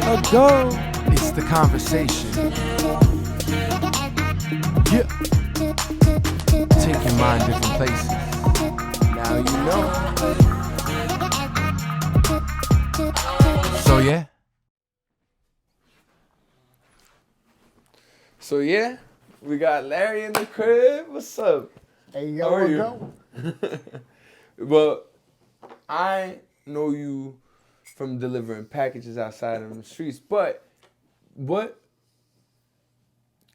ago. It's the conversation. Yeah. Take your mind different places. Now you know. So yeah. So yeah, we got Larry in the crib. What's up? Hey, yo, How are you? go. Well, I know you from delivering packages outside on the streets, but what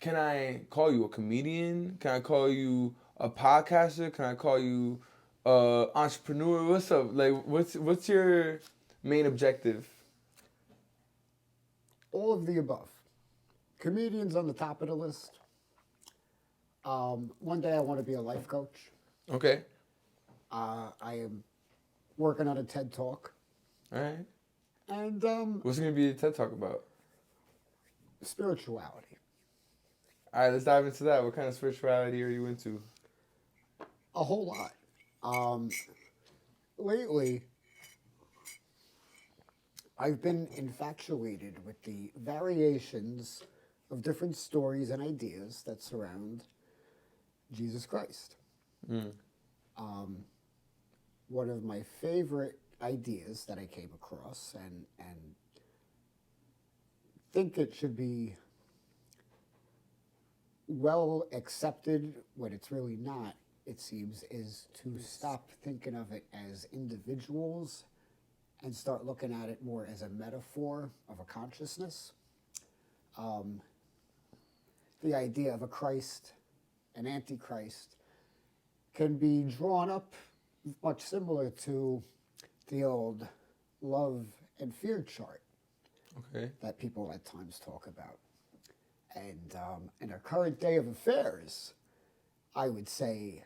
can I call you? A comedian? Can I call you a podcaster? Can I call you entrepreneur? What's up? Like, what's your main objective? All of the above. Comedians on the top of the list. One day I want to be a life coach. Okay. I am working on a TED Talk. All right. And What's it gonna be a TED Talk about? spirituality. All right, let's dive into that. What kind of spirituality are you into? A whole lot. Lately, I've been infatuated with the variations of different stories and ideas that surround Jesus Christ. One of my favorite ideas that I came across and think it should be well accepted when it's really not, it seems, is to stop thinking of it as individuals and start looking at it more as a metaphor of a consciousness. The idea of a Christ, an Antichrist, can be drawn up much similar to the old love and fear chart Okay. that people at times talk about. And in our current day of affairs, I would say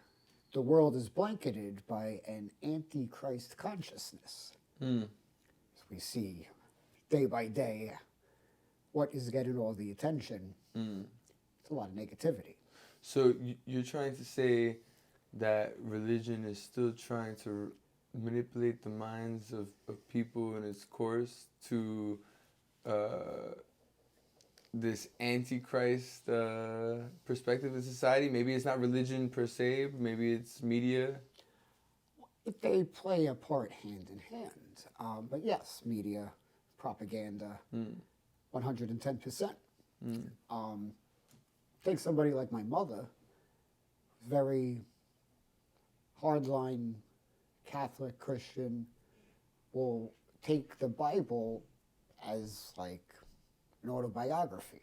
the world is blanketed by an Antichrist consciousness. As we see day by day what is getting all the attention. It's a lot of negativity. So you're trying to say that religion is still trying to manipulate the minds of people in its course to this antichrist perspective of society? Maybe it's not religion per se, maybe it's media. They play a part hand in hand. But yes, media, propaganda, 110%. Take somebody like my mother, very hardline Catholic Christian, will take the Bible as like an autobiography.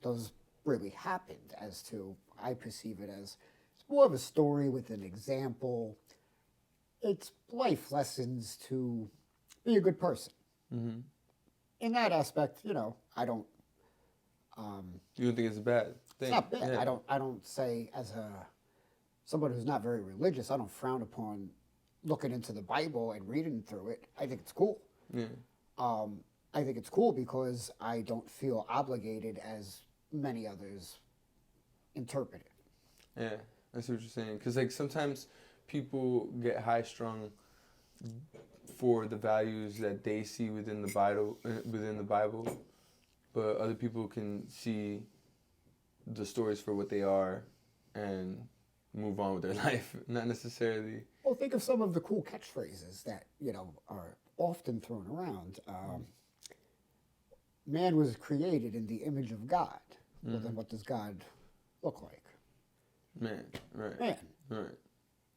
Those really happened as to, I perceive it as, it's more of a story with an example. It's life lessons to be a good person. In that aspect, I don't. You don't think it's a bad thing? It's not bad. Yeah. I don't say as someone who's not very religious, I don't frown upon looking into the Bible and reading through it. I think it's cool. Yeah. I think it's cool because I don't feel obligated as many others interpret it. Yeah, I see what you're saying. Because like sometimes people get high strung for the values that they see within the Bible, but other people can see the stories for what they are and move on with their life, not necessarily. Well, think of some of the cool catchphrases that are often thrown around. Man was created in the image of God. Well, then what does God look like? Man, right. Man. Right.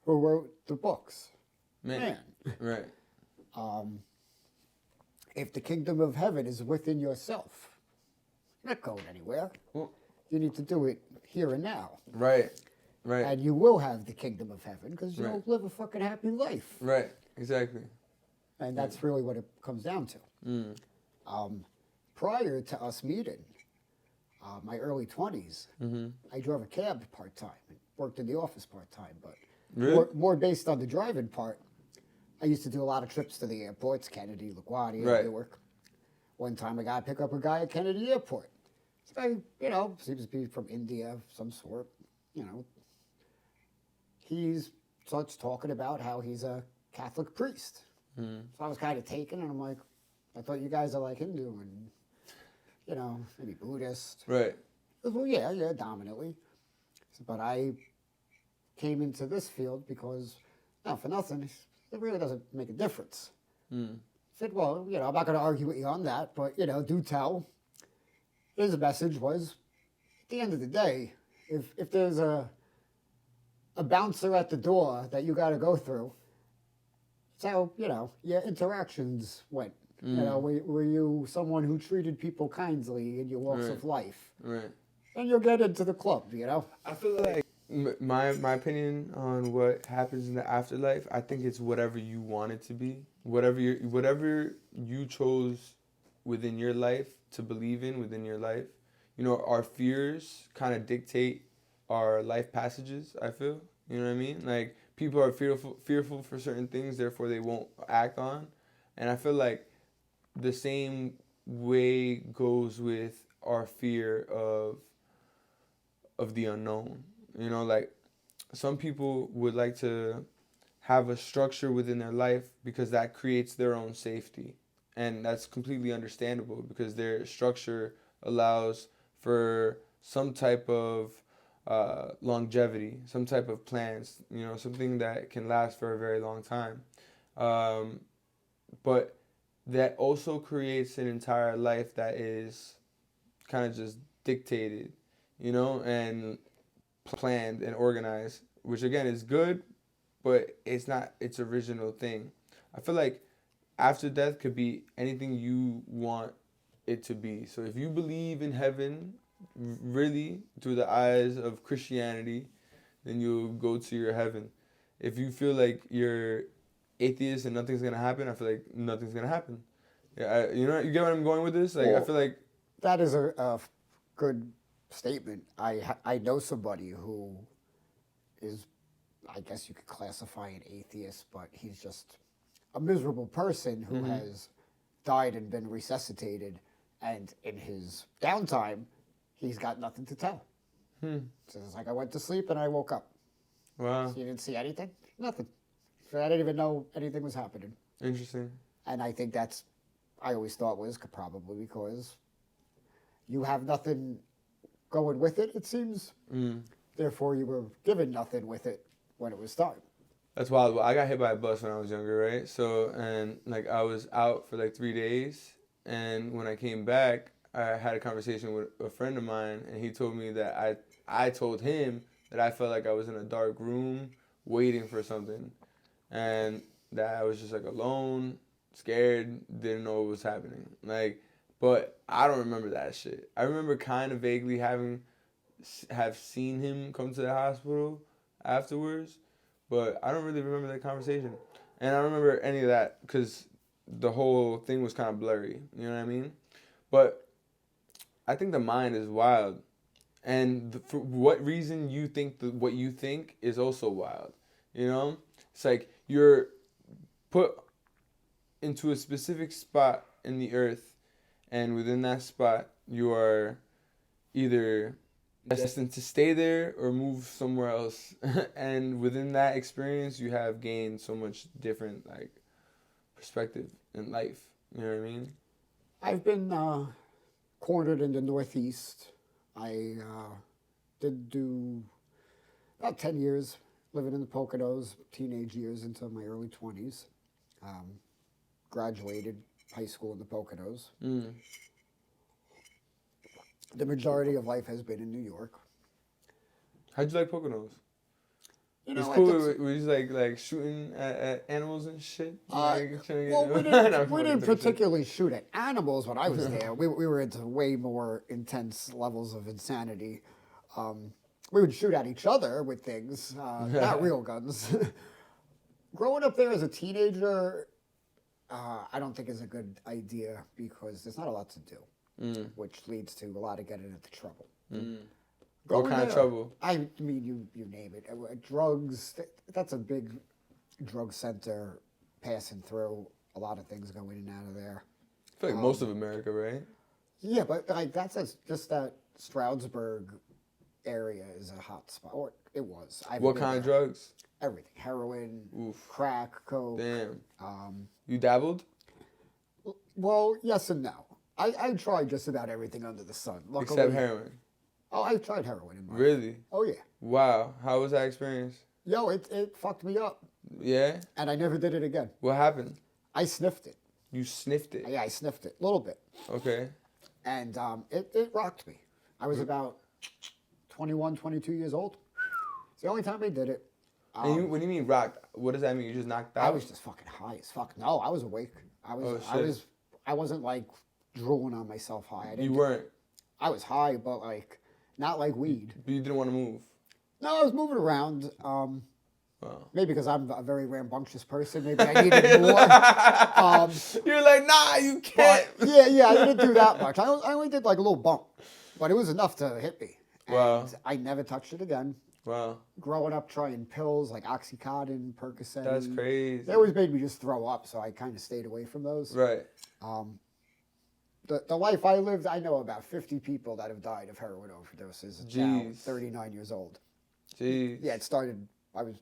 Who wrote the books? Man. Right. If the kingdom of heaven is within yourself, you're not going anywhere. Well, You need to do it here and now. right. Right. And you will have the kingdom of heaven because you'll Right. live a fucking happy life. Right. Exactly. And that's really what it comes down to. Prior to us meeting, my early 20s, I drove a cab part-time and worked in the office part-time. But Really? more based on the driving part, I used to do a lot of trips to the airports, Kennedy, LaGuardia, Right. Newark. One time I got to pick up a guy at Kennedy Airport. This guy, seems to be from India of some sort, He starts talking about how he's a Catholic priest. So I was kind of taken, and I'm like, I thought you guys are like Hindu and, you know, maybe Buddhist. Right. Well, yeah, dominantly. But I came into this field because, not for nothing, it really doesn't make a difference. I said, well, you know, I'm not going to argue with you on that, but, you know, do tell. His message was, at the end of the day, if there's a bouncer at the door that you got to go through, so, you know, your interactions went. You know, were you someone who treated people kindly in your walks of life? Right. And you'll get into the club, you know? I feel like my opinion on what happens in the afterlife, I think it's whatever you want it to be. Whatever you chose within your life to believe in within your life. You know, our fears kind of dictate our life passages, I feel. You know what I mean? Like, people are fearful for certain things, therefore they won't act on. And I feel like the same way goes with our fear of the unknown. You know, like, some people would like to have a structure within their life because that creates their own safety. And that's completely understandable because their structure allows for some type of longevity, some type of plans, you know, something that can last for a very long time. But that also creates an entire life that is kind of just dictated, you know, and planned and organized, which again is good, but it's not its original thing. I feel like after death could be anything you want it to be. So if you believe in heaven, really, through the eyes of Christianity, then you'll go to your heaven. If you feel like you're atheist and nothing's gonna happen, I feel like nothing's gonna happen. Yeah, you know, you get what I'm going with this? Like, Well, I feel like that is a good statement. I know somebody who is, I guess you could classify an atheist, but he's just a miserable person who has died and been resuscitated, and in his downtime, he's got nothing to tell. So it's like, I went to sleep and I woke up. wow, So you didn't see anything? Nothing. So I didn't even know anything was happening. interesting. And I think that's, I always thought was probably because you have nothing going with it, it seems. Therefore, you were given nothing with it when it was time. That's wild. Well, I got hit by a bus when I was younger, right? So, and like I was out for like 3 days, and when I came back, I had a conversation with a friend of mine, and he told me that I told him that I felt like I was in a dark room waiting for something, and that I was just like alone, scared, didn't know what was happening. Like, but I don't remember that shit. I remember kind of vaguely have seen him come to the hospital afterwards, but I don't really remember that conversation. And I don't remember any of that because the whole thing was kind of blurry. You know what I mean? But I think the mind is wild. And for what reason you think what you think is also wild. You know? It's like you're put into a specific spot in the earth, and within that spot, you are either destined to stay there or move somewhere else. And within that experience, you have gained so much different like perspective in life. You know what I mean? I've been cornered in the Northeast. I did do about 10 years living in the Poconos, teenage years into my early 20s. Graduated high school in the Poconos. The majority of life has been in New York. How'd you like Poconos? You It's know, cool. Were you like shooting at animals and shit? Like, trying to well, get- we No, didn't, I'm we fucking didn't talking shit. particularly shoot at animals when I was there. We were into way more intense levels of insanity. We would shoot at each other with things, not real guns. Growing up there as a teenager, I don't think is a good idea because there's not a lot to do, which leads to a lot of getting into trouble. What kind of trouble? I mean, you name it. Drugs, that's a big drug center passing through. A lot of things go in and out of there. I feel like most of America, right? Yeah, but like just that Stroudsburg area is a hot spot. Or it was. What kind of drugs? Everything. Heroin, Oof. crack, coke. Damn. You dabbled? Well, yes and no. I tried just about everything under the sun. Luckily, Except heroin. Oh, I tried heroin in my life. Really? Oh yeah. Wow. How was that experience? Yo, it fucked me up, Yeah? and I never did it again. What happened? I sniffed it. You sniffed it. Yeah, I sniffed it a little bit, Okay. and it rocked me. I was about 21, 22 years old. It's the only time I did it. And you, when you mean rocked, what does that mean? You just knocked out? I was just fucking high as fuck. No, I was awake. I shit. wasn't like drooling on myself high. You weren't. I was high, but like not like weed. But you didn't want to move. No, I was moving around. Wow. Maybe because I'm a very rambunctious person. Maybe I needed more. You're like, nah, you can't. But yeah, I didn't do that much. I only did like a little bump, but it was enough to hit me. And Wow. I never touched it again. Wow. Growing up trying pills like Oxycontin, Percocet. That's crazy. They always made me just throw up, so I kind of stayed away from those. Right. The life I lived, I know about 50 people that have died of heroin overdoses. Now, Jeez. 39 years old. Jeez. Yeah, it started, I was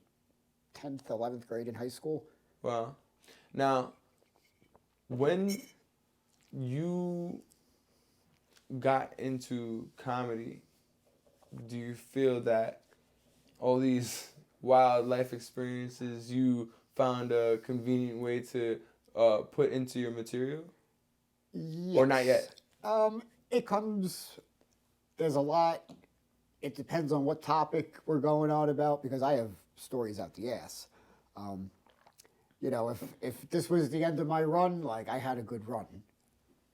10th, 11th grade in high school. Wow. Now, when you got into comedy, do you feel that all these wild life experiences you found a convenient way to put into your material? Yes. Or not yet? It comes, there's a lot. It depends on what topic we're going on about because I have stories out the ass. You know, if this was the end of my run, like I had a good run.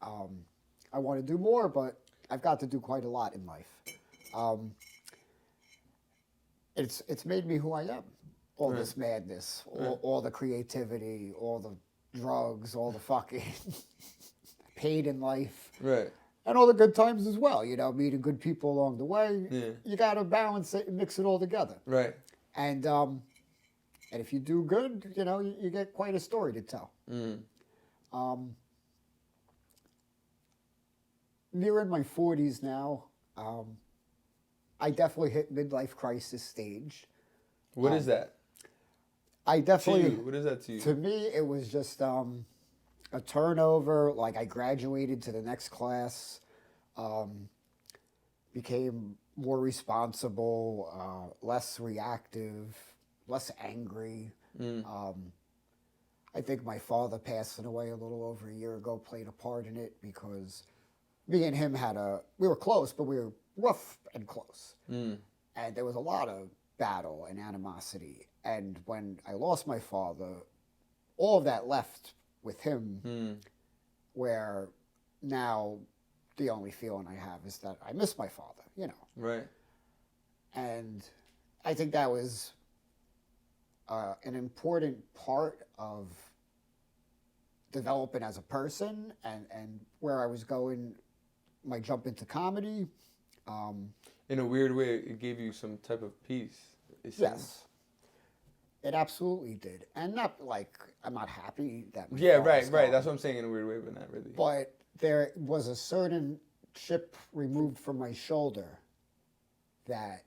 I want to do more, but I've got to do quite a lot in life. It's made me who I am. All Right. this madness, all the creativity, all the drugs, all the fucking pain in life. Right. And all the good times as well, you know, meeting good people along the way. Yeah. You got to balance it and mix it all together. Right. And if you do good, you know, you get quite a story to tell. Near in my 40s now, I definitely hit midlife crisis stage. What is that? I To definitely, you? What is that to you? to me, it was just a turnover. Like I graduated to the next class, became more responsible, less reactive, less angry. I think my father passing away a little over a year ago played a part in it because me and him we were close, but we were rough and close. And there was a lot of battle and animosity. And when I lost my father, all of that left with him, where now the only feeling I have is that I miss my father, you know. Right. And I think that was an important part of developing as a person and where I was going, my jump into comedy. In a weird way, it gave you some type of peace. It seems. Yes. It absolutely did. And not like, I'm not happy that my Yeah, father's right. gone. That's what I'm saying in a weird way, but not really. But there was a certain chip removed from my shoulder that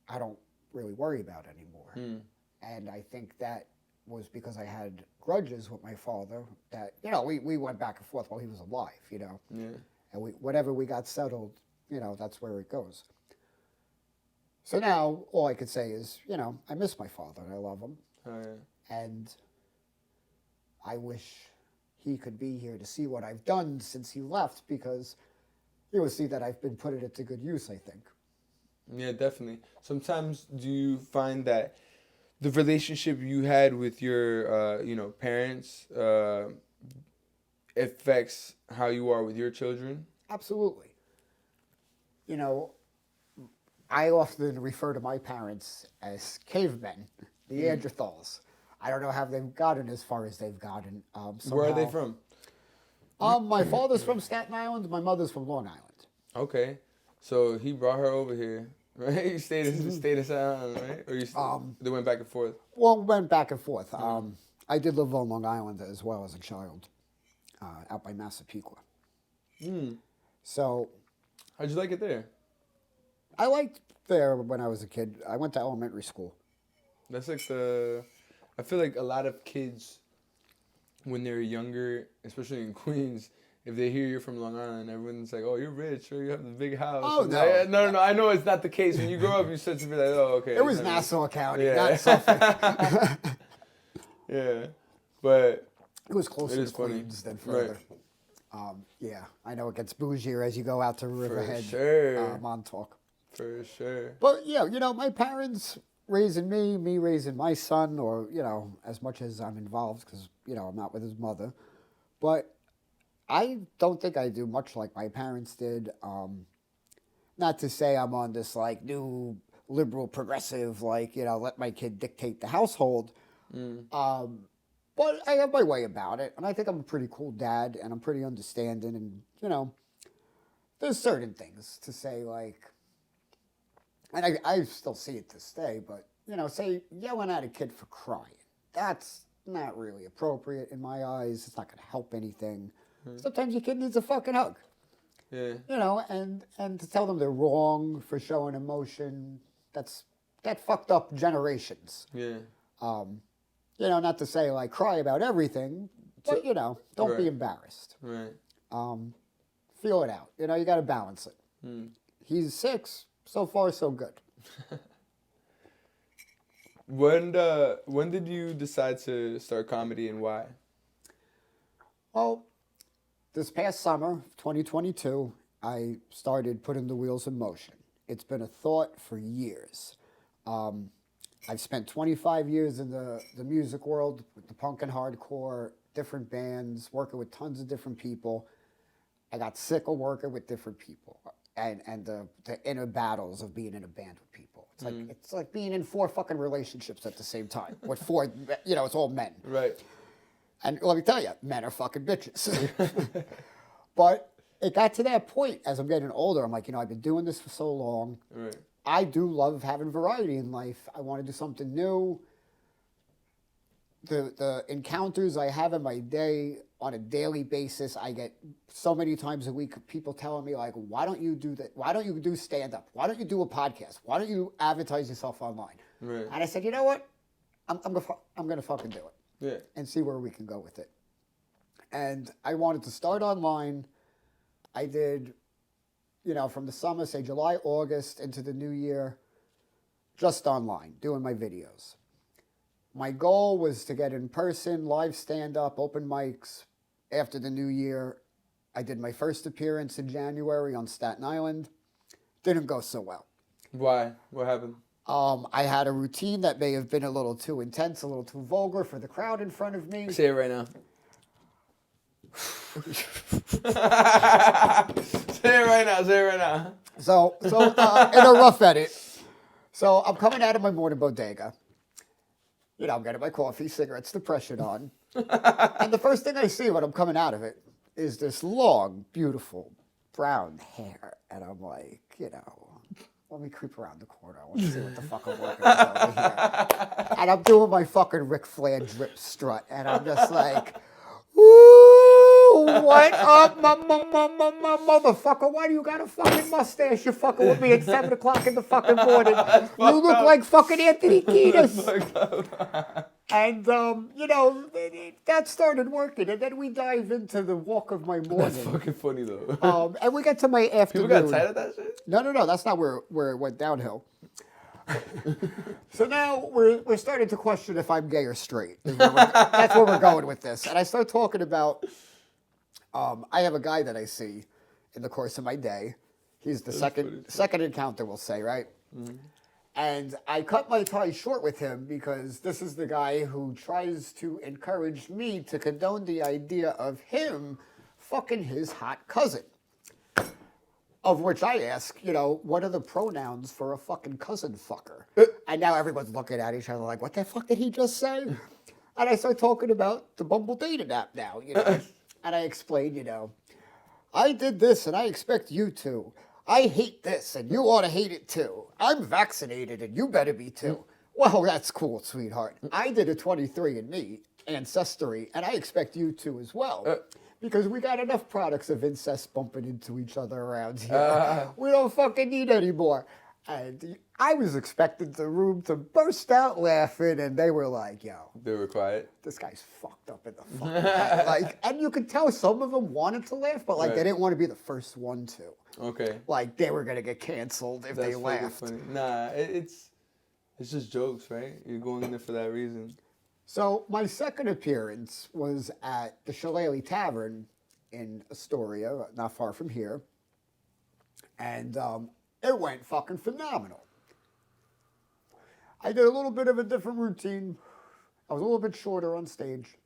I don't really worry about anymore. And I think that was because I had grudges with my father that, you know, we went back and forth while he was alive, you know. Yeah. And whatever we got settled, you know, that's where it goes. So now all I could say is, you know, I miss my father and I love him. Oh, yeah. And I wish he could be here to see what I've done since he left because he will see that I've been putting it to good use, I think. Yeah, definitely. Sometimes do you find that the relationship you had with your, parents affects how you are with your children? Absolutely. You know, I often refer to my parents as cavemen, the Neanderthals. I don't know how they've gotten as far as they've gotten. Where are they somehow. from? My father's from Staten Island. My mother's from Long Island. Okay. So he brought her over here, right? You stayed in Staten Island, right? Or they went back and forth? Well, we went back and forth. I did live on Long Island as well as a child, out by Massapequa. So How'd you like it there? I liked there when I was a kid. I went to elementary school. That's like I feel like a lot of kids when they're younger, especially in Queens, if they hear you're from Long Island, everyone's like, "Oh, you're rich, or you have the big house." Oh, And no. no. I know it's not the case. When you grow up, you start to be like, "Oh, okay." It was I mean, Nassau County, Yeah. not Suffolk. yeah, but It was closer It to is funny. Queens than further. Yeah, I know it gets bougier as you go out to Riverhead, sure. Montauk. for sure. But yeah, my parents raising me raising my son, or as much as I'm involved, because I'm not with his mother. But I don't think I do much like my parents did. Not to say I'm on this like new liberal progressive, like let my kid dictate the household. But I have my way about it, and I think I'm a pretty cool dad, and I'm pretty understanding, and there's certain things to say, like, and I still see it to this day, but say yelling at a kid for crying, that's not really appropriate in my eyes. It's not going to help anything. Sometimes your kid needs a fucking hug. Yeah. And to tell them they're wrong for showing emotion, that fucked up generations. Yeah. Not to say like cry about everything, but don't Right. be embarrassed. Right. Feel it out. You got to balance it. He's 6, so far so good. When did you decide to start comedy, and why? Well, this past summer, 2022, I started putting the wheels in motion. It's been a thought for years. I've spent 25 years in the music world with the punk and hardcore, different bands, working with tons of different people. I got sick of working with different people and the inner battles of being in a band with people. It's like being in 4 fucking relationships at the same time with 4, it's all men. Right. And let me tell you, men are fucking bitches. But it got to that point as I'm getting older. I'm like, I've been doing this for so long. Right. I do love having variety in life. I want to do something new. The encounters I have in my day on a daily basis, I get so many times a week people telling me like, why don't you do that? Why don't you do stand-up? Why don't you do a podcast? Why don't you advertise yourself online? Right. And I said, you know what? I'm gonna fucking do it. Yeah. And see where we can go with it. And I wanted to start online. I did, from the summer, say July, August, into the new year, just online, doing my videos. My goal was to get in person, live stand-up, open mics. After the new year, I did my first appearance in January on Staten Island. Didn't go so well. Why? What happened? I had a routine that may have been a little too intense, a little too vulgar for the crowd in front of me. Say it right now. Say it right now. So in a rough edit. So I'm coming out of my morning bodega. I'm getting my coffee, cigarettes, depression on. And the first thing I see when I'm coming out of it is this long, beautiful brown hair. And I'm like, let me creep around the corner. I want to see what the fuck I'm working with over here. And I'm doing my fucking Ric Flair drip strut. And I'm just like, ooh, what up, my motherfucker? Why do you got a fucking mustache? You're fucking with me at 7 o'clock in the fucking morning. You look like fucking Anthony Kiedis. And, that started working. And then we dive into the walk of my morning. That's fucking funny, though. And we get to my afternoon. People got tired of that shit? No. That's not where it went downhill. So now we're starting to question if I'm gay or straight. That's where we're going with this. And I start talking about, I have a guy that I see in the course of my day. He's the second encounter, we'll say, right? Mm-hmm. And I cut my tie short with him because this is the guy who tries to encourage me to condone the idea of him fucking his hot cousin. Of which I ask, what are the pronouns for a fucking cousin fucker? And now everyone's looking at each other like, what the fuck did he just say? And I start talking about the Bumble dating app now, And I explain, I did this and I expect you to. I hate this and you ought to hate it too. I'm vaccinated and you better be too. Well, that's cool, sweetheart. I did a 23andMe ancestry and I expect you to as well. Because we got enough products of incest bumping into each other around here. We don't fucking need any more. And I was expecting the room to burst out laughing, and they were like, yo, They were quiet. this guy's fucked up in the fucking head. Like, and you could tell some of them wanted to laugh, but like Right. they didn't want to be the first one to. Okay. Like they were gonna get canceled if they fucking laughed. funny. Nah, it's just jokes, right? You're going in there for that reason. So my second appearance was at the Shillelagh Tavern in Astoria, not far from here, and it went fucking phenomenal. I did a little bit of a different routine. I was a little bit shorter on stage.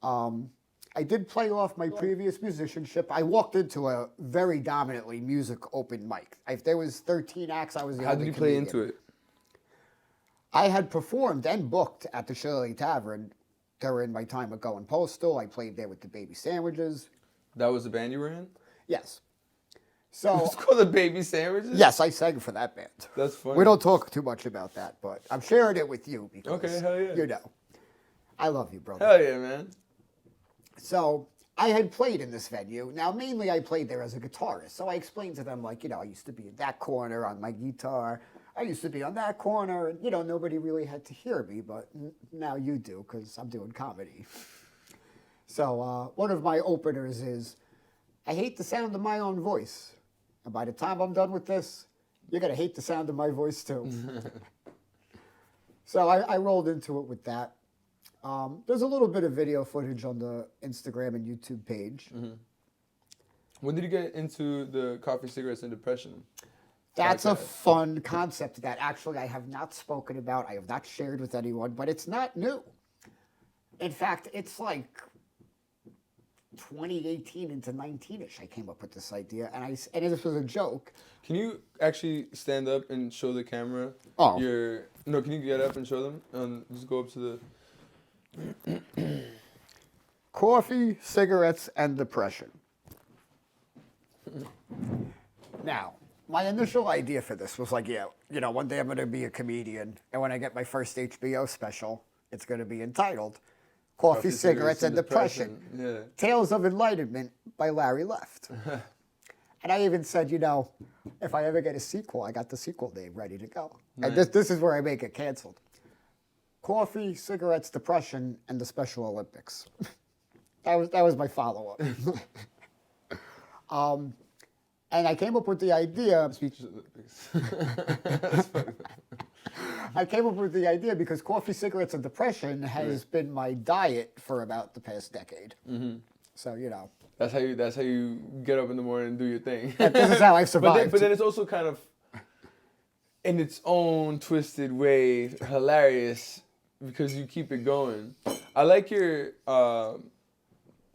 I did play off my previous musicianship. I walked into a very dominantly music open mic. If there was 13 acts, I was the How only did you play comedian. into it? I had performed and booked at the Shillelagh Tavern during my time at Going Postal. I played there with the Baby Sandwiches. That was the band you were in? Yes. So, It's called the Baby Sandwiches? yes, I sang for that band. That's funny. We don't talk too much about that, but I'm sharing it with you because, Okay, hell yeah. you know, I love you, brother. Hell yeah, man. So I had played in this venue. Now, mainly I played there as a guitarist. So I explained to them, like, you know, I used to be in that corner on my guitar. I used to be on that corner. And, you know, nobody really had to hear me, but now you do because I'm doing comedy. So one of my openers is, I hate the sound of my own voice. And by the time I'm done with this, you're going to hate the sound of my voice too. So I rolled into it with that. There's a little bit of video footage on the Instagram and YouTube page. When did you get into the coffee, cigarettes, and depression? That's a podcast? fun concept that actually I have not spoken about. I have not shared with anyone, but it's not new. In fact, it's like 2018 into 19ish. I came up with this idea, and this was a joke. Can you actually stand up and show the camera? Oh. No, can you get up and show them? Just go up to the. Coffee, cigarettes, and depression. Now, my initial idea for this was like, yeah, you know, one day I'm going to be a comedian, and when I get my first HBO special, it's going to be entitled Coffee, Cigarettes, and Depression. Yeah. Tales of Enlightenment by Larry Left. And I even said, you know, if I ever get a sequel, I got the sequel name ready to go. And this is where I make it canceled. Coffee, Cigarettes, Depression, and the Special Olympics. that was my follow-up. And I came up with the idea. I came up with the idea because coffee, cigarettes, and depression has been my diet for about the past decade. Mm-hmm. So you know. That's how you get up in the morning and do your thing. This is how I survived. But then it's also kind of, in its own twisted way, hilarious because you keep it going. I like your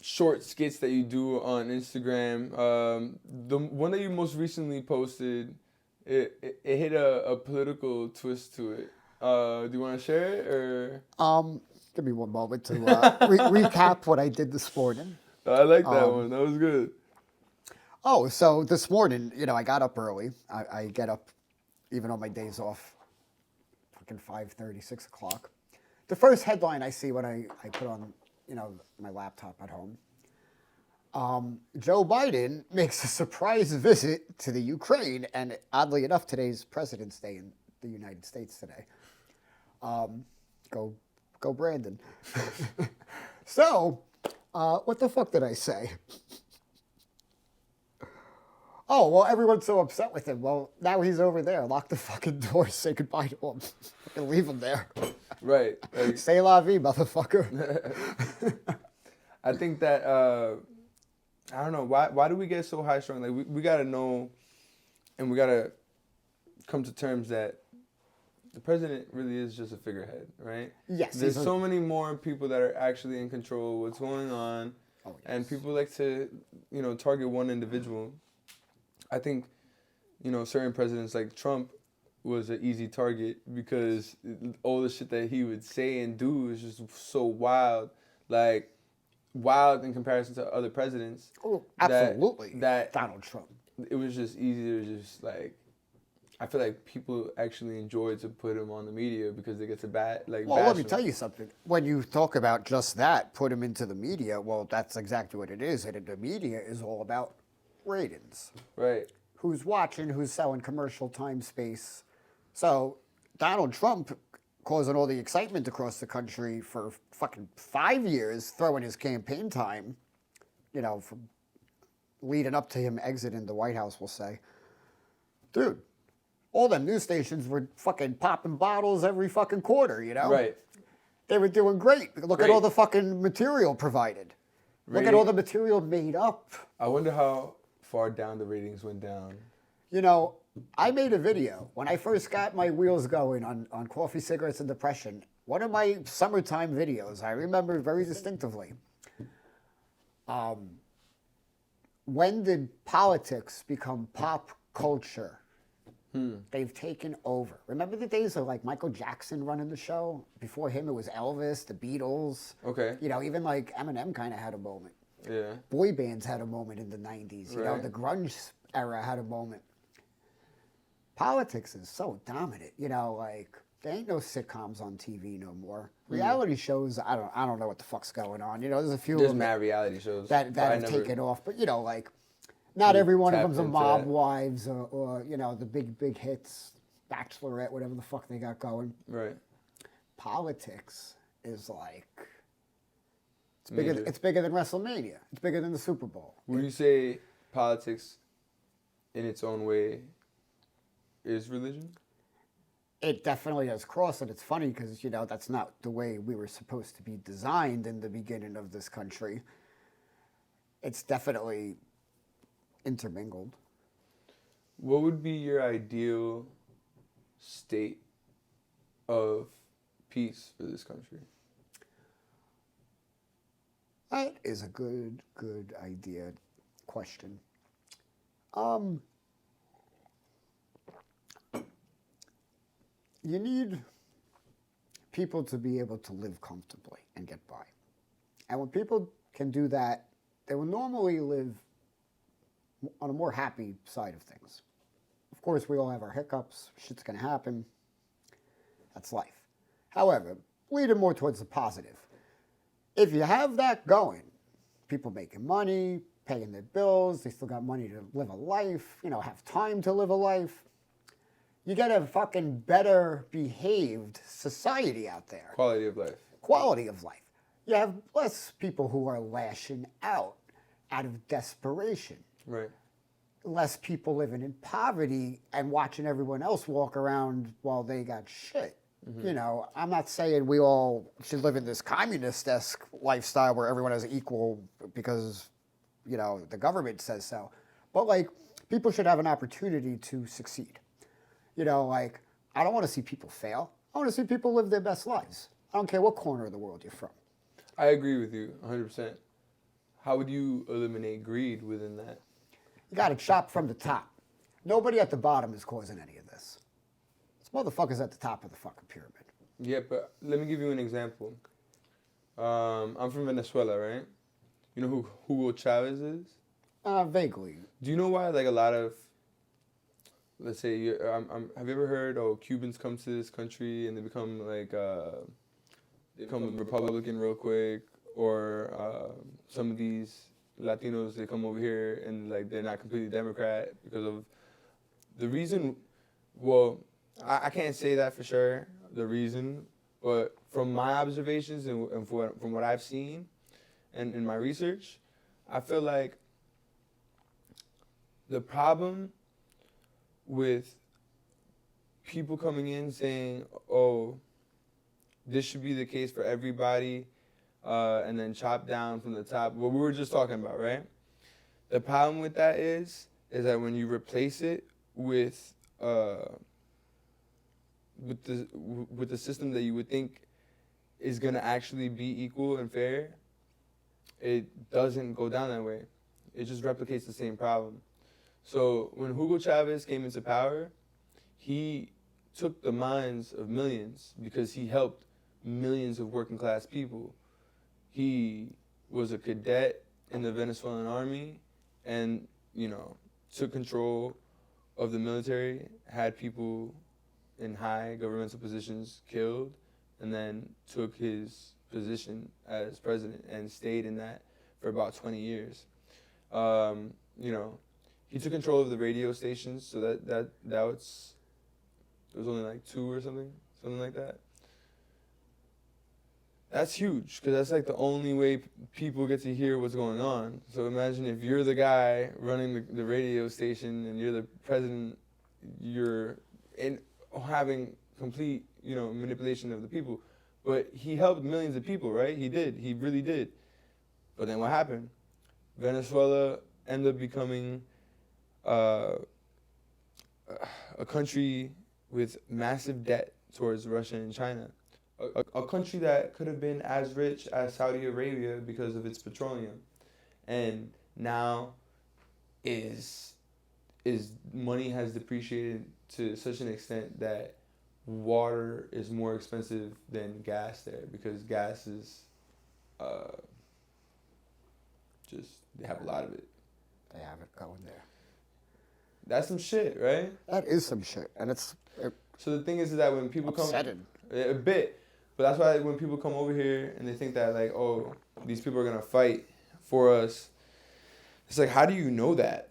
short skits that you do on Instagram. The one that you most recently posted, it hit a political twist to it. Do you want to share it or? Give me one moment to recap what I did this morning. I like that one. That was good. Oh, so this morning, you know, I got up early. I get up even on my days off, fucking 5:30, 6 o'clock. The first headline I see when I put on, you know, my laptop at home, Joe Biden makes a surprise visit to the Ukraine, and oddly enough, today's President's Day in the United States today. Go Brandon. So, what the fuck did I say? Oh, well, everyone's so upset with him. Well, now he's over there. Lock the fucking door. Say goodbye to him. Fucking leave him there. Right. Like, Say la vie, motherfucker. I think that I don't know why do we get so high strung? Like we gotta know, and we gotta come to terms that the president really is just a figurehead, right? Yes. There's so many more people that are actually in control of what's going on, and people like to, you know, target one individual. I think, you know, certain presidents like Trump was an easy target because all the shit that he would say and do is just so wild, like wild in comparison to other presidents. Oh, absolutely. That Donald Trump. It was just easier to just like, I feel like people actually enjoy to put him on the media because they get to Well, bash let me him. tell you something. When you talk about just that, put him into the media, well, that's exactly what it is. And the media is all about ratings. Right. who's watching, who's selling commercial time space. So Donald Trump causing all the excitement across the country for fucking 5 years, throwing his campaign time, you know, from leading up to him exiting the White House, we'll say. Dude, all them news stations were fucking popping bottles every fucking quarter, you know? Right. They were doing great. Look at all the fucking material provided. Look at all the material made up. I wonder how far down the ratings went down. You know, I made a video when I first got my wheels going on coffee, cigarettes, and depression. One of my summertime videos, I remember very distinctively. When did politics become pop culture? They've taken over. Remember the days of like Michael Jackson running the show? Before him, it was Elvis, the Beatles. Okay. You know, even like Eminem kind of had a moment. Yeah. Boy bands had a moment in the 90s. You know, Right. the grunge era had a moment. Politics is so dominant. You know, like there ain't no sitcoms on TV no more. Reality shows, I don't know what the fuck's going on. You know, there's a few There's of them mad reality shows that but I have never taken off, but you know, like not every one of tapped them's a into Mob that. Wives or you know the big hits, Bachelorette, whatever the fuck they got going. Right. Politics is like it's Major. bigger. It's bigger than WrestleMania. It's bigger than the Super Bowl. Would you say politics, in its own way, is religion? It definitely has crossed, and it's funny because you know that's not the way we were supposed to be designed in the beginning of this country. It's definitely intermingled. What would be your ideal state of peace for this country? That is a good idea question. You need people to be able to live comfortably and get by. And when people can do that, they will normally live on a more happy side of things. Of course, we all have our hiccups. Shit's going to happen. That's life. However, leading more towards the positive. If you have that going, people making money, paying their bills, they still got money to live a life, you know, have time to live a life. You get a fucking better behaved society out there. Quality of life. Quality of life. You have less people who are lashing out of desperation. Right. Less people living in poverty and watching everyone else walk around while they got shit. You know, I'm not saying we all should live in this communist-esque lifestyle where everyone is equal because, you know, the government says so. But, like, people should have an opportunity to succeed. You know, like, I don't want to see people fail. I want to see people live their best lives. I don't care what corner of the world you're from. I agree with you 100%. How would you eliminate greed within that? You got to chop from the top. Nobody at the bottom is causing any of this. This motherfucker's at the top of the fucking pyramid. Yeah, but let me give you an example. I'm from Venezuela, right? You know who Hugo Chavez is? Vaguely. Do you know why, like, a lot of, let's say, have you ever heard, Cubans come to this country and they become, like, they become Republican real quick, or some of these Latinos, they come over here and, like, they're not completely Democrat because of the reason, well, I can't say that for sure, the reason, but from my observations and from what I've seen and in my research, I feel like the problem with people coming in saying, oh, this should be the case for everybody, and then chop down from the top, what we were just talking about, right? The problem with that is that when you replace it with the system that you would think is gonna actually be equal and fair, it doesn't go down that way. It just replicates the same problem. So when Hugo Chavez came into power, he took the minds of millions because he helped millions of working class people. He was a cadet in the Venezuelan army and, you know, took control of the military, had people in high governmental positions killed, and then took his position as president and stayed in that for about 20 years. You know, he took control of the radio stations, so that was it was only like 2 or something like that. That's huge, because that's like the only way people get to hear what's going on. So imagine if you're the guy running the radio station and you're the president, you're having complete, manipulation of the people. But he helped millions of people, right? He did. He really did. But then what happened? Venezuela ended up becoming a country with massive debt towards Russia and China. A country that could have been as rich as Saudi Arabia because of its petroleum, and now is money has depreciated to such an extent that water is more expensive than gas there, because gas is just, they have a lot of it. They have it going there. That's some shit, right? That is some shit, and So the thing is that when people upsetting. a bit, but that's why when people come over here and they think that like, oh, these people are gonna fight for us, it's like, how do you know that?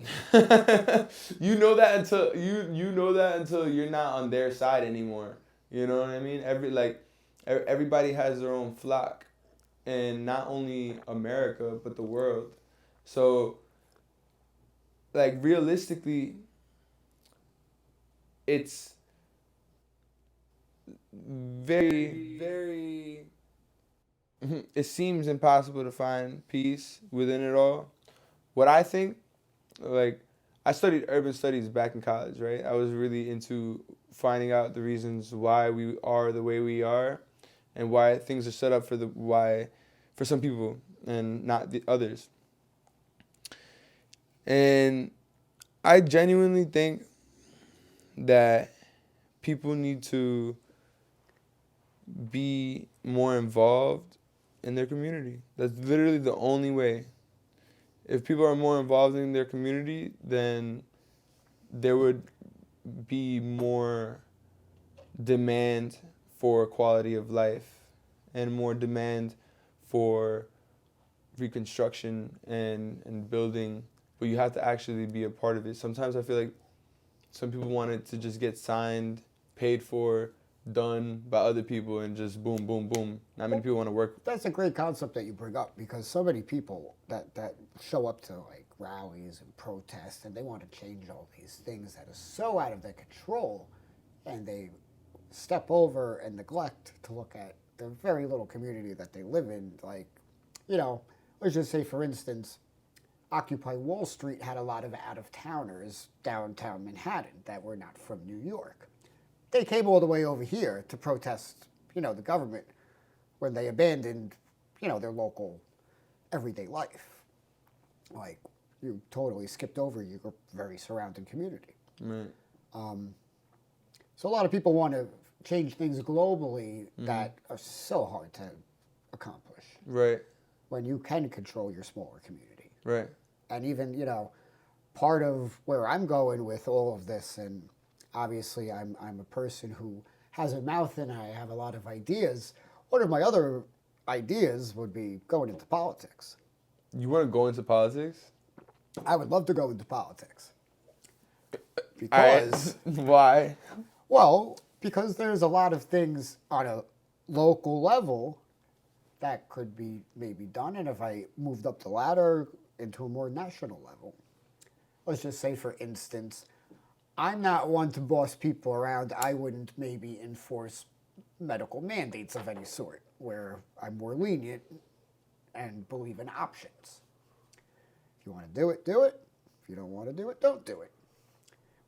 You know that until you know that until you're not on their side anymore. You know what I mean? Everybody has their own flock, and not only America but the world. So, like, realistically, it's very, very, it seems impossible to find peace within it all. What I think, like, I studied urban studies back in college, right? I was really into finding out the reasons why we are the way we are, and why things are set up for some people and not the others. And I genuinely think that people need to be more involved in their community. That's literally the only way. If people are more involved in their community, then there would be more demand for quality of life and more demand for reconstruction and building. But you have to actually be a part of it. Sometimes I feel like some people want it to just get signed, paid for, done by other people, and just boom, boom, boom. Not many people want to work. That's a great concept that you bring up, because so many people that show up to like rallies and protests, and they want to change all these things that are so out of their control, and they step over and neglect to look at the very little community that they live in. Like, let's just say, for instance, Occupy Wall Street had a lot of out-of-towners downtown Manhattan that were not from New York. They came all the way over here to protest, the government, when they abandoned, their local everyday life. Like, you totally skipped over your very surrounding community. Right. So a lot of people want to change things globally that are so hard to accomplish. Right. When you can control your smaller community. Right. And even, part of where I'm going with all of this, and obviously I'm a person who has a mouth and I have a lot of ideas. One of my other ideas would be going into politics. You want to go into politics? I would love to go into politics. Because, why? well, because there's a lot of things on a local level that could be maybe done, and if I moved up the ladder into a more national level, let's just say, for instance, I'm not one to boss people around. I wouldn't maybe enforce medical mandates of any sort, where I'm more lenient and believe in options. If you want to do it, do it. If you don't want to do it, don't do it.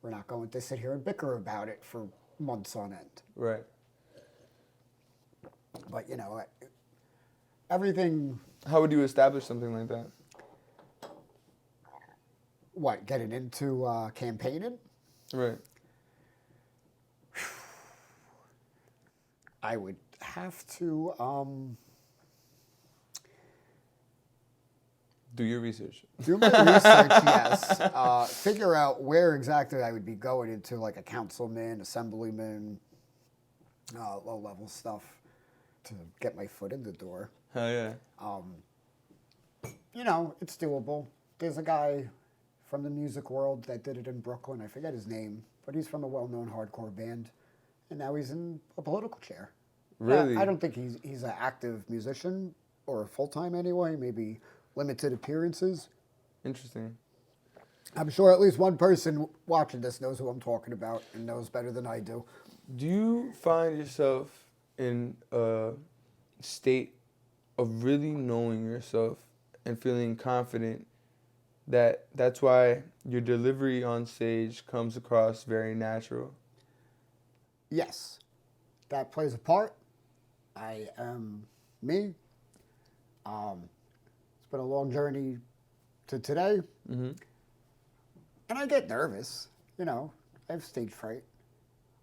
We're not going to sit here and bicker about it for months on end. Right. But, everything... How would you establish something like that? What, getting into campaigning? Right. I would have to Do your research. do my research, yes. Figure out where exactly I would be going into, like a councilman, assemblyman, low-level stuff to get my foot in the door. Hell yeah. It's doable. There's a guy from the music world that did it in Brooklyn. I forget his name, but he's from a well-known hardcore band, and now he's in a political chair. Really? I don't think he's an active musician or full-time anyway, maybe limited appearances. Interesting. I'm sure at least one person watching this knows who I'm talking about and knows better than I do. Do you find yourself in a state of really knowing yourself and feeling confident that that's why your delivery on stage comes across very natural? Yes, that plays a part. I am me. It's been a long journey to today. Mm-hmm. And I get nervous, you know. I have stage fright.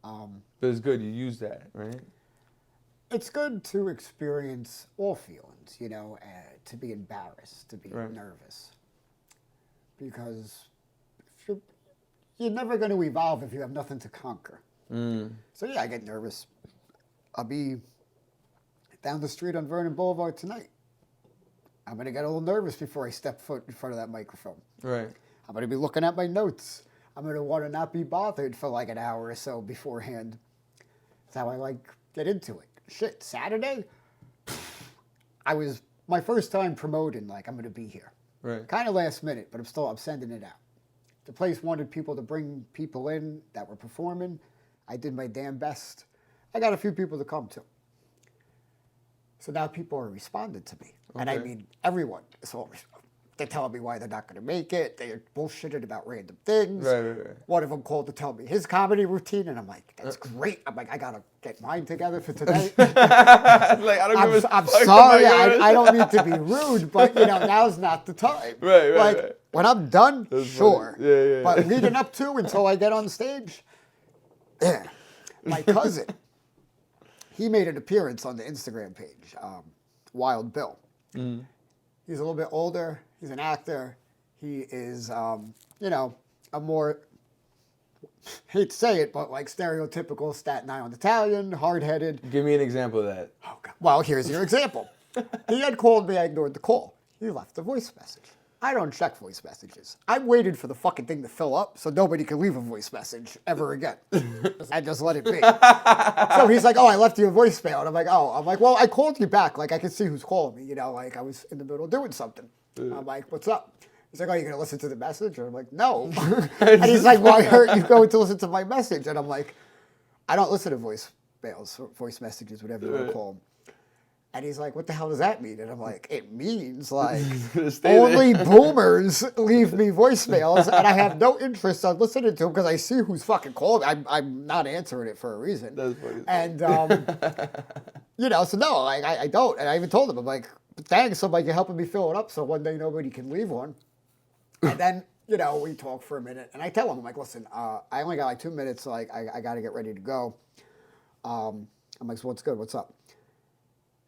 But it's good you use that, right? It's good to experience all feelings, you know, to be embarrassed, to be Right. nervous. Because you're never going to evolve if you have nothing to conquer. So yeah, I get nervous. I'll be down the street on Vernon Boulevard tonight. I'm going to get a little nervous before I step foot in front of that microphone. Right. I'm going to be looking at my notes. I'm going to want to not be bothered for like an hour or so beforehand. That's how I like get into it. Shit, Saturday? My first time promoting, like, I'm going to be here. Right. Kind of last minute, but I'm sending it out. The place wanted people to bring people in that were performing. I did my damn best. I got a few people to come to. So now people are responding to me. Okay. And I mean, everyone is all they're telling me why they're not going to make it. They're bullshitting about random things. Right. One of them called to tell me his comedy routine, and I'm like, that's great. I'm like, I got to get mine together for tonight. I'm sorry. I don't mean to be rude, but, you know, now's not the time. Right. When I'm done, that's sure. Yeah. But leading up to until I get on stage, my cousin, he made an appearance on the Instagram page, Wild Bill. Mm. He's a little bit older. He's an actor. He is, you know, a more, hate to say it, but like stereotypical Staten Island Italian, hard-headed. Give me an example of that. Oh, God. Well, here's your example. He had called me. I ignored the call. He left a voice message. I don't check voice messages. I waited for the fucking thing to fill up so nobody could leave a voice message ever again. I just let it be. So he's like, oh, I left you a voicemail. And I'm like, well, I called you back. Like, I could see who's calling me. You know, like I was in the middle of doing something. I'm like, what's up? He's like, oh, you going to listen to the message? And I'm like, no. And he's like, well, I heard you going to listen to my message. And I'm like, I don't listen to voicemails, voice messages, whatever you want to call them. And he's like, what the hell does that mean? And I'm like, it means like only boomers leave me voicemails, and I have no interest on listening to them because I see who's fucking calling. I'm not answering it for a reason. That's funny. And, you know, so no, like I don't. And I even told him, I'm like, thanks, I'm like, you're helping me fill it up so one day nobody can leave one. And then, you know, we talk for a minute, and I tell him, I'm like, listen, I only got like 2 minutes, so like I got to get ready to go. I'm like, so what's good? What's up?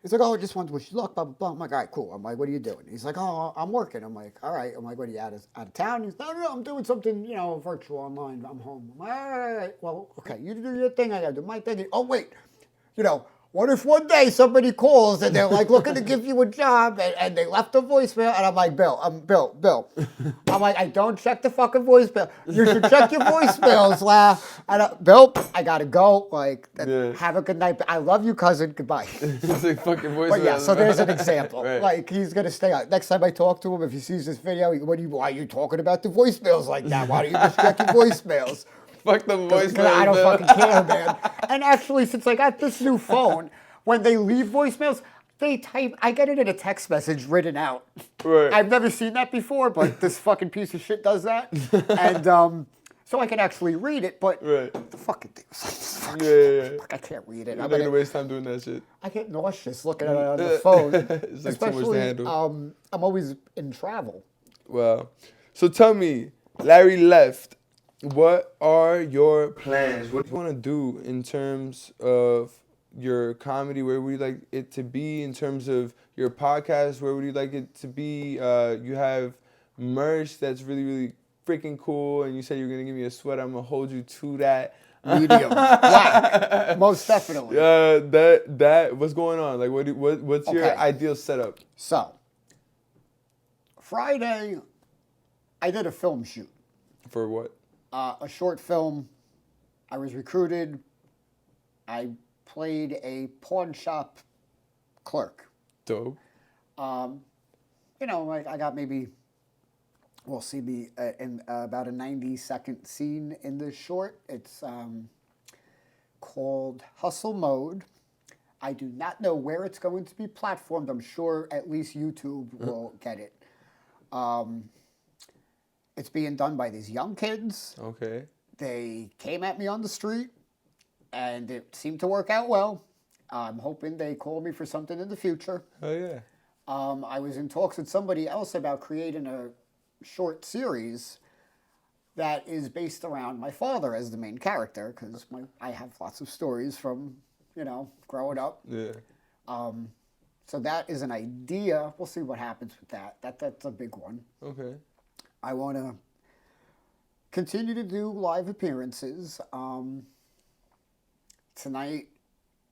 He's like, oh, I just wanted to wish you luck, blah, blah, blah. I'm like, all right, cool. I'm like, what are you doing? He's like, oh, I'm working. I'm like, all right. I'm like, what are you, out of town? He's like, no, I'm doing something, you know, virtual online. I'm home. I'm like, all right. Well, okay, you do your thing. I got to do my thing. Oh, wait. You know, what if one day somebody calls and they're like looking to give you a job and they left a voicemail? And I'm like, Bill. I'm like, I don't check the fucking voicemail. You should check your voicemails, Bill, I got to go. Like, have a good night. I love you, cousin. Goodbye. It's like fucking voicemail. But yeah, so there's an example. Right. Like, he's going to stay out. Next time I talk to him, if he sees this video, why are you talking about the voicemails like that? Why don't you just check your voicemails? Fuck the voicemail. I don't fucking care, man. And actually, since I got this new phone, when they leave voicemails, I get it in a text message written out. Right. I've never seen that before, but this fucking piece of shit does that. And so I can actually read it, but the fucking thing was like this fucking I can't read it. You're not going to waste time doing that shit. I get nauseous looking at it on the phone. It's like Especially, too much to handle. I'm always in travel. Wow. So tell me, Larry left. What are your plans? What do you want to do in terms of your comedy? Where would you like it to be in terms of your podcast? Where would you like it to be? You have merch that's really, really freaking cool, and you said you're going to give me a sweater. I'm going to hold you to that. Medium. Black. Most definitely. That what's going on? Like, what's your ideal setup? So, Friday, I did a film shoot, For what? a short film. I was recruited. I played a pawn shop clerk. Dope. You know, I got maybe, we'll see me in about a 90-second scene in this short. It's called Hustle Mode. I do not know where it's going to be platformed. I'm sure at least YouTube will get it. It's being done by these young kids. Okay. They came at me on the street, and it seemed to work out well. I'm hoping they call me for something in the future. Oh yeah. I was in talks with somebody else about creating a short series that is based around my father as the main character, because I have lots of stories from, you know, growing up. Yeah. So that is an idea. We'll see what happens with that. That's a big one. Okay. I want to continue to do live appearances. Tonight,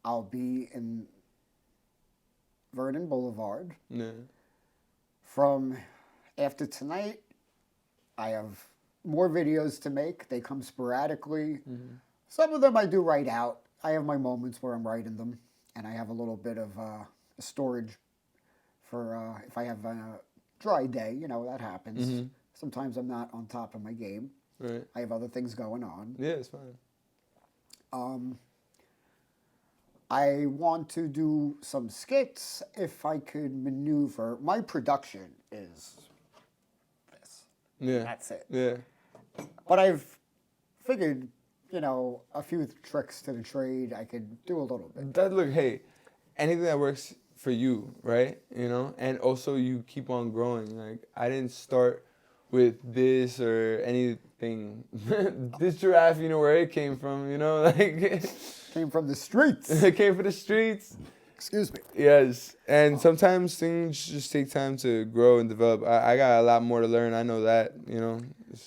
I'll be in Vernon Boulevard. Yeah. From after tonight, I have more videos to make. They come sporadically. Some of them I do write out. I have my moments where I'm writing them, and I have a little bit of storage for if I have a dry day. You know, that happens. Sometimes I'm not on top of my game. Right. I have other things going on. Yeah, it's fine. I want to do some skits if I could maneuver. My production is this. Yeah. That's it. Yeah. But I've figured, you know, a few tricks to the trade. I could do a little bit. That look, hey, anything that works for you, right? You know, and also you keep on growing. Like I didn't start with this or anything. This giraffe, you know where it came from, you know, like Came from the streets. it came from the streets. Excuse me. Yes, and sometimes things just take time to grow and develop. I got a lot more to learn. I know that, you know,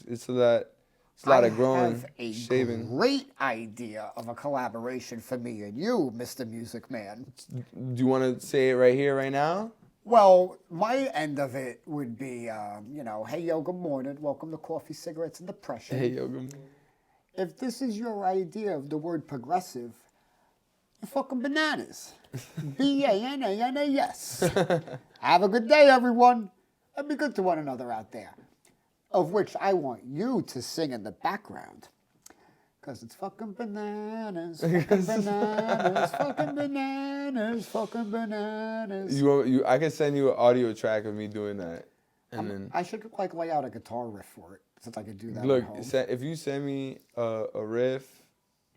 it's a lot. It's a lot of growing, I have a shaving. great idea of a collaboration for me and you, Mr. Music Man. Do you want to say it right here, right now? Well, my end of it would be, you know, hey, yo, good morning. Welcome to Coffee, Cigarettes, and Depression. Hey, yo, good morning. If this is your idea of the word progressive, you're fucking bananas. B-A-N-A-N-A-S. Have a good day, everyone. And be good to one another out there. Of which I want you to sing in the background. Because it's fucking bananas, fucking bananas, fucking bananas, fucking bananas. I can send you an audio track of me doing that, and then I should like lay out a guitar riff for it, since I could do that look. at home. If you send me a riff,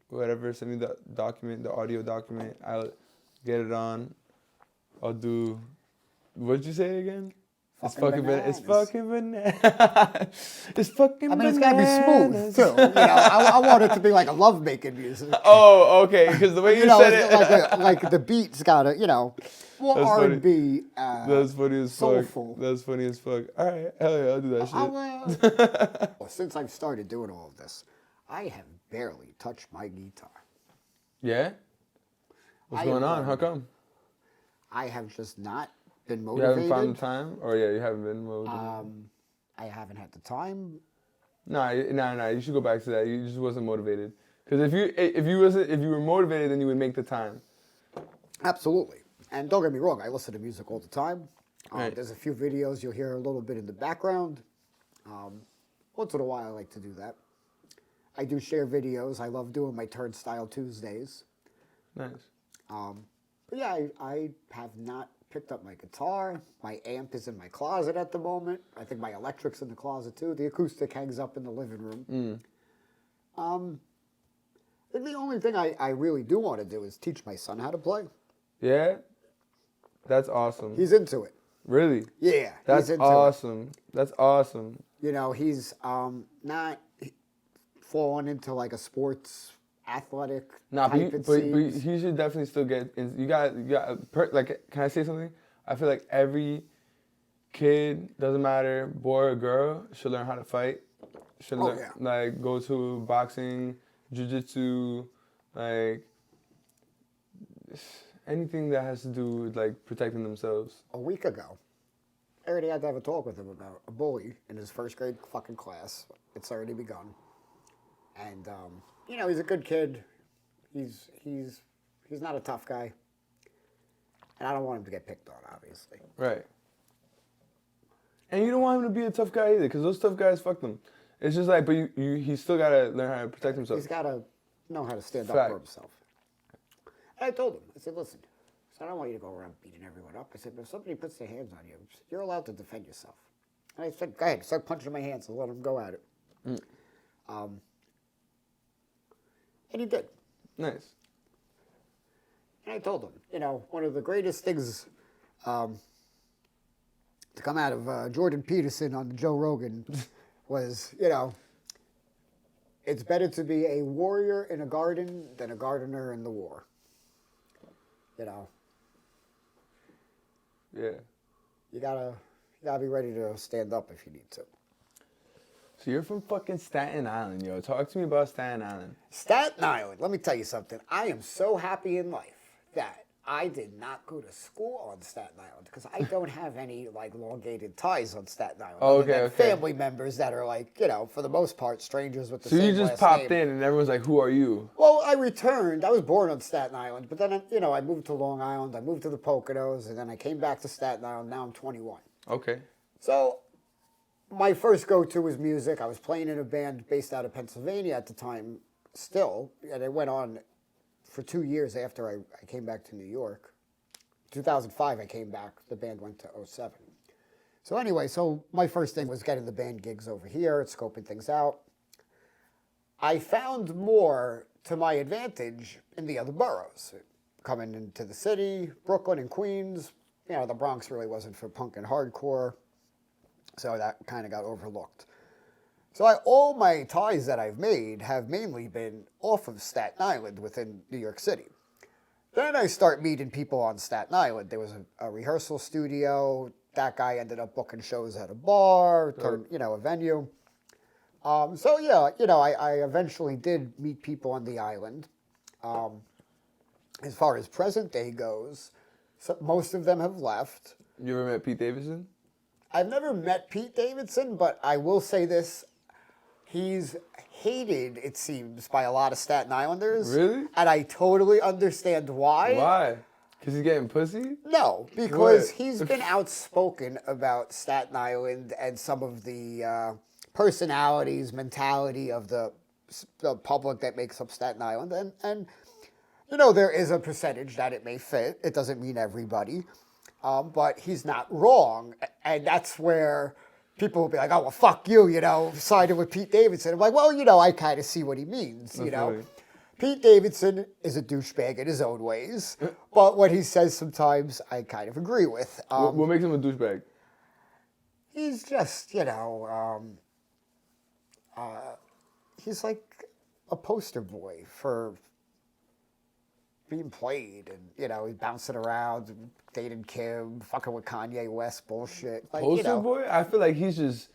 whatever, send me the document, the audio document. I'll get it on. I'll do. What'd you say again? It's fucking bananas. It's fucking bananas. It's fucking I mean, bananas. it's gotta be smooth too. You know, I want it to be like a love-making music. Oh, okay. Because the way you You know, said it's it. like the beat's gotta, you know, more That's funny. R&B. That's funny as soulful. fuck. That's funny as fuck. All right, hell yeah, I'll do that shit. Since I've started doing all of this, I have barely touched my guitar. Yeah? What's I going am on? How learning. come? I have just not been You motivated. haven't found the time? Or yeah, you haven't been motivated? I haven't had the time. Nah, you should go back to that. You just wasn't motivated. Because if you were motivated, then you would make the time. Absolutely. And don't get me wrong, I listen to music all the time. Right. There's a few videos you'll hear a little bit in the background. Once in a while, I like to do that. I do share videos. I love doing my Turnstile Tuesdays. Nice. But yeah, I have not picked up my guitar. My amp is in my closet at the moment. I think my electric's in the closet too. The acoustic hangs up in the living room. I think the only thing I really do want to do is teach my son how to play. Yeah? That's awesome. He's into it. Really? Yeah, That's he's into it. awesome. That's awesome. You know, he's not falling into like a sports athletic Nah, type, but it but seems. he should definitely still get in. You got like, can I say something? I feel like every kid, doesn't matter, boy or girl, should learn how to fight. Should learn, yeah. like, go to boxing, jiu-jitsu, like, anything that has to do with, like, protecting themselves. A week ago, I already had to have a talk with him about a bully in his first grade fucking class. It's already begun. And, you know, he's a good kid. He's not a tough guy. And I don't want him to get picked on, obviously. Right. And you don't want him to be a tough guy either, because those tough guys, fuck them. It's just like, but he still gotta learn how to protect himself. He's got to know how to stand up Fact. for himself. And I told him, I said, listen, I don't want you to go around beating everyone up. I said, but if somebody puts their hands on you, you're allowed to defend yourself. And I said, go ahead, start punching my hands and let him go at it. And he did. Nice. And I told him, you know, one of the greatest things to come out of Jordan Peterson on Joe Rogan was, you know, it's better to be a warrior in a garden than a gardener in the war. You know. Yeah. You gotta be ready to stand up if you need to. So you're from fucking Staten Island, yo. Talk to me about Staten Island. Staten Island, let me tell you something. I am so happy in life that I did not go to school on Staten Island because I don't have any like elongated ties on Staten Island. Oh, other okay, than okay. Family members that are like, you know, for the most part, strangers with the So same you just last popped name. in and everyone's like, who are you? Well, I returned. I was born on Staten Island, but then, you know, I moved to Long Island. I moved to the Poconos, and then I came back to Staten Island. Now I'm 21. Okay. So my first go-to was music. I was playing in a band based out of Pennsylvania at the time still, and it went on for 2 years after I came back to New York. 2005 I came back. The band went to 07. So anyway, so my first thing was getting the band gigs over here, scoping things out. I found more to my advantage in the other boroughs. Coming into the city, Brooklyn and Queens, you know, the Bronx really wasn't for punk and hardcore. So that kind of got overlooked. So all my ties that I've made have mainly been off of Staten Island within New York City. Then I start meeting people on Staten Island. There was a rehearsal studio. That guy ended up booking shows at a bar, turned, you know, a venue. So yeah, you know, I eventually did meet people on the island. As far as present day goes, so most of them have left. You ever met Pete Davidson? I've never met Pete Davidson, but I will say this. He's hated, it seems, by a lot of Staten Islanders. Really? And I totally understand why. Why? Because he's getting pussy? No, because What? he's been outspoken about Staten Island and some of the personalities, mentality of the public that makes up Staten Island. And, you know, there is a percentage that it may fit. It doesn't mean everybody. But he's not wrong. And that's where people will be like, oh, well, fuck you, you know, siding with Pete Davidson. I'm like, well, you know, I kind of see what he means, you know. Definitely. Pete Davidson is a douchebag in his own ways, but what he says sometimes I kind of agree with. What makes him a douchebag? He's just, you know, he's like a poster boy for being played, and you know, he's bouncing around, dating Kim, fucking with Kanye West bullshit. Like, Poster you know, boy? I feel like he's just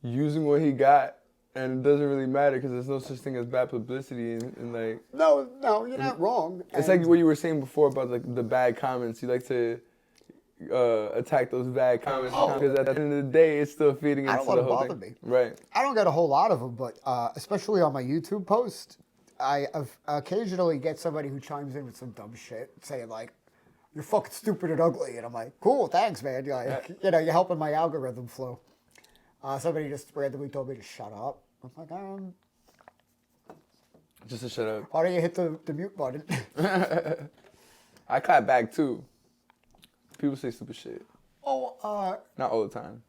using what he got, and it doesn't really matter because there's no such thing as bad publicity, and like. No, you're not wrong. It's And like what you were saying before about like the bad comments. You like to attack those bad comments because at the end of the day, it's still feeding I into don't the let whole it bother thing. me. Right. I don't get a whole lot of them, but especially on my YouTube post, I occasionally get somebody who chimes in with some dumb shit, saying like, "You're fucking stupid and ugly," and I'm like, "Cool, thanks, man. You're like, you know, you're helping my algorithm flow." Somebody just randomly told me to shut up. I'm like, Just to shut up. why don't you hit the mute button? I clap back too. People say stupid shit. Oh, Not all the time.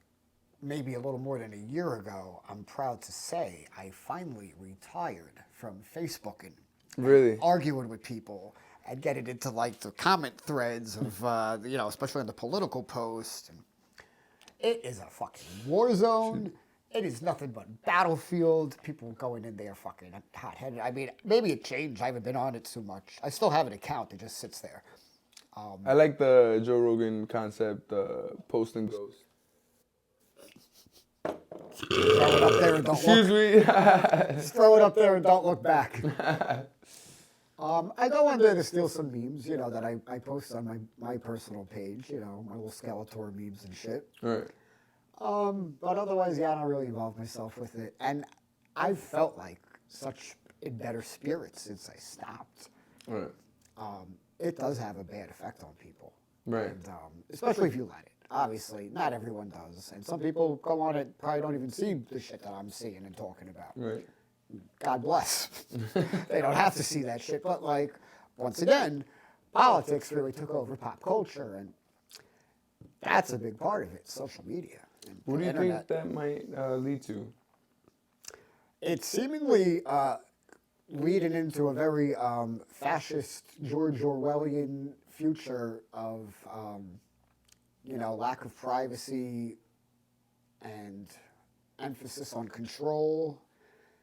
maybe a little more than a year ago, I'm proud to say I finally retired from Facebooking. Really? Arguing with people and getting into like the comment threads of, you know, especially on the political posts. And it is a fucking war zone. It is nothing but battlefield. People going in there fucking hot-headed. I mean, maybe it changed. I haven't been on it too much. I still have an account that just sits there. I like the Joe Rogan concept, posting ghosts. Throw it up there and don't Excuse look. me. Just throw it up there and don't look back. I go on there to steal some memes, you know, that I post on my personal page, you know, my little Skeletor memes and shit. Right. But otherwise, yeah, I don't really involve myself with it. And I've felt like such in better spirits since I stopped. Right. It does have a bad effect on people. Right. And, especially if you let it. Obviously, not everyone does. And some people go on it, probably don't even see the shit that I'm seeing and talking about. Right. God bless. They don't have to see that shit. But, like, once again, politics really took over pop culture. And that's a big part of it, social media. And What do you internet. think that might lead to? It's seemingly leading into a very fascist, George Orwellian future of, lack of privacy and emphasis on control,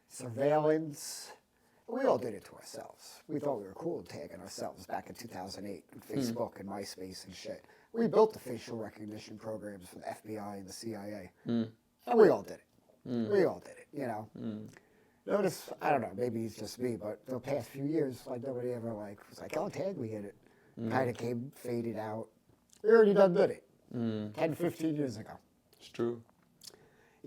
surveillance. We all did it to ourselves. We thought we were cool tagging ourselves back in 2008 on Facebook and MySpace and shit. We built the facial recognition programs for the FBI and the CIA. And we all did it. We all did it, Notice, I don't know, maybe it's just me, but the past few years, like, nobody ever, like, was like, oh, tag, we hit it. Kind of faded out. We already done did it 10, 15 years ago. It's true.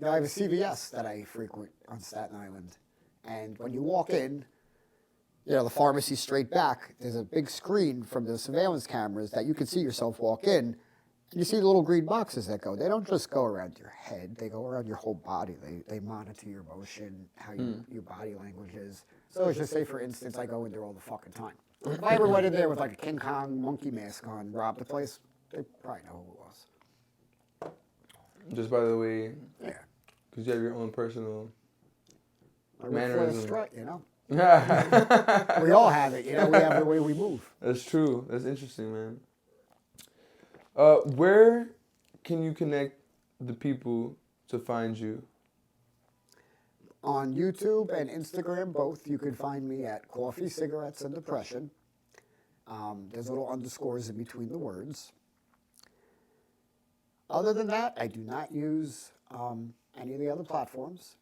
I have a CVS that I frequent on Staten Island. And when you walk in, the pharmacy straight back, there's a big screen from the surveillance cameras that you can see yourself walk in. And you see the little green boxes that go. They don't just go around your head. They go around your whole body. They monitor your motion, how your body language is. So let's just say, for instance, I go in there all the fucking time. If I ever went in there with like a King Kong monkey mask on, robbed the place, they probably know who it was. Just by the way, Yeah. because you have your own personal I work for the mannerism. strut, That's We all have it, We have the way we move. true. That's interesting, man. Where can you connect the people to find you? On YouTube and Instagram, both, you can find me at Coffee, Cigarettes, and Depression. There's little underscores in between the words. Other than that, I do not use any of the other platforms.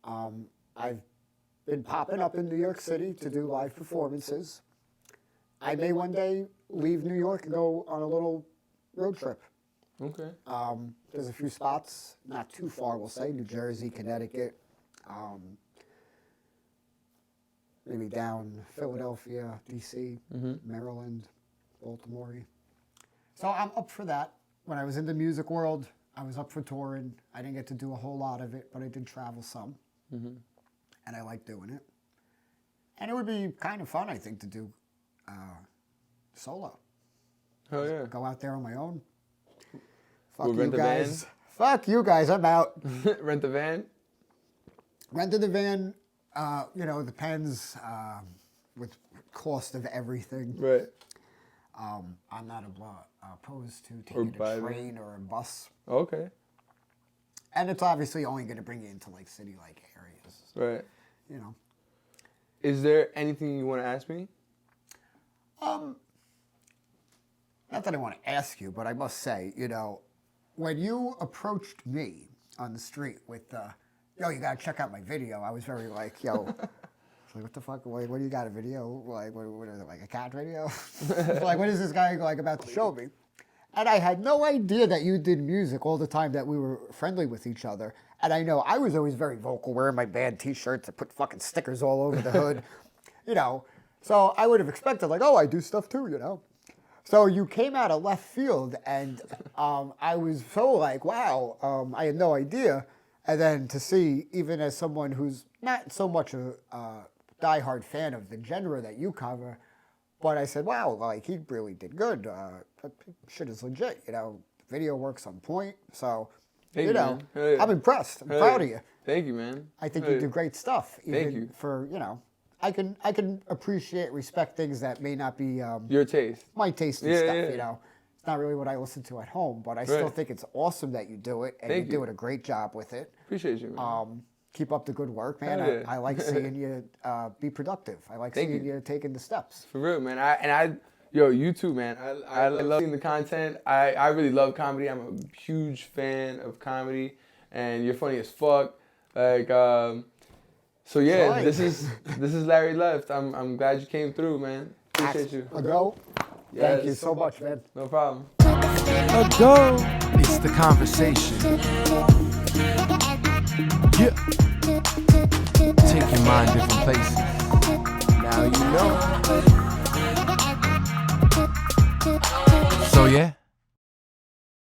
I've been popping up in New York City to do live performances. I may one day leave New York and go on a little road trip. Okay. There's a few spots, not too far, we'll say, New Jersey, Connecticut, maybe down Philadelphia, D.C., Maryland, Baltimore. So I'm up for that. When I was in the music world, I was up for touring. I didn't get to do a whole lot of it, but I did travel some. And I like doing it. And it would be kind of fun, I think, to do solo. Hell yeah. Go out there on my own. Fuck We'll you rent the van? guys. Fuck you guys, I'm out. Rent the van? Renting the van, depends with cost of everything. Right. I'm not opposed to taking a train or a bus. Okay. And it's obviously only going to bring you into like city-like areas. Right. Is Is there anything you want to ask me? Not that I want to ask you, but I must say, when you approached me on the street with, yo, you got to check out my video, I was very like, yo, like, what the fuck? What do you got, a video? Like, what is it, like a cat video? Like, what is this guy like about to show me? And I had no idea that you did music all the time that we were friendly with each other. And I know I was always very vocal, wearing my band t-shirts and put fucking stickers all over the hood, So I would have expected, like, oh, I do stuff too, So you came out of left field, and I was so like, wow, I had no idea. And then to see, even as someone who's not so much a diehard fan of the genre that you cover, but I said, wow, like, he really did good. Shit is legit, The video works on point. So, Thank you, man. Hell yeah. I'm impressed. I'm Hell proud yeah. of you. Thank you, man. I think Hell you yeah. do great stuff. Even Thank you. For, I can appreciate, respect things that may not be Your taste. my taste in Yeah, stuff, yeah. It's not really what I listen to at home, but I still Right. think it's awesome that you do it, and Thank you're you. doing a great job with it. Appreciate you, man. Keep up the good work, man. Hell yeah. I like seeing you be productive. I like Thank seeing you. you taking the steps. For real, man. Yo, you too, man. I love seeing the content. I really love comedy. I'm a huge fan of comedy, and you're funny as fuck. Like, so yeah, Right. this is Larry Left. I'm glad you came through, man. Appreciate you. Ago, thank you Yes. so much, man. No problem. Ago. It's the conversation. Yeah. Take your mind different places. Now you know. So yeah.